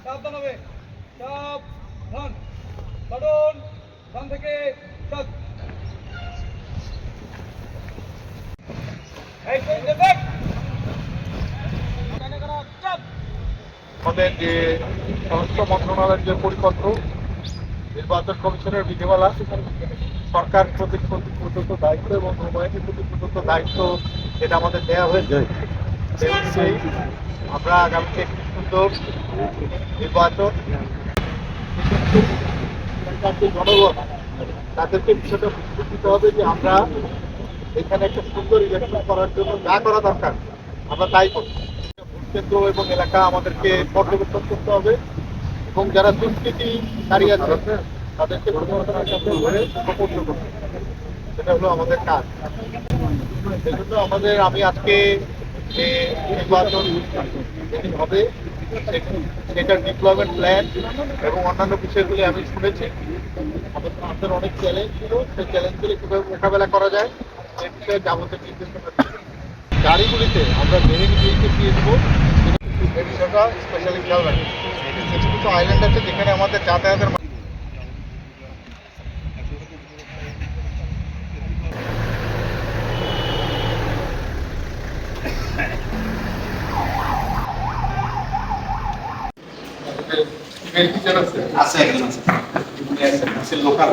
সাবধান হবে, সাবধান, কারণ ধান থেকে সাত আমাদের যে স্বরাষ্ট্র মন্ত্রণালয়ের যে পরিপত্র নির্বাচন কমিশনের বিধিমালা সরকার প্রতি প্রদত্ত দায়িত্ব এবং নৌবাহিনীর প্রতি প্রদত্ত দায়িত্ব এটা আমাদের দেওয়া হয়েছে। সেই আমরা আগামীতে একটি সুন্দর নির্বাচন জনগণ তাদেরকে বিষয়টা বুঝতে দিতে হবে যে আমরা এখানে একটা সুন্দর ইলেকশন করার জন্য যা করা দরকার আমরা তাই করি। ভোট কেন্দ্র এবং এলাকা আমাদেরকে পর্যবেক্ষণ করতে হবে এবং যারা দুষ্কৃতিকারী আছে তাদেরকে প্রশাসনের সাথে ধরে প্রপন্ন করতে হবে। সেটা হলো আমাদের কাজ। সেই জন্য আমি আজকে যে নির্বাচন যেদিন হবে সেটার ডিপ্লয়মেন্ট প্ল্যান এবং অন্যান্য বিষয়গুলি আমি শুনেছি। আমাদের অনেক চ্যালেঞ্জ ছিল, সেই চ্যালেঞ্জগুলি কীভাবে মোকাবেলা করা যায় সে বিষয়ে যাবতীয় নির্দেশনা গাড়িগুলিতে আমরা ভেরিফিকেশন দিয়ে দেবো। এই বিষয়টা স্পেশালি খেয়াল রাখি। কিছু কিছু আইল্যান্ড আছে যেখানে আমাদের যাতায়াতের আছে একজন আছে লোকাল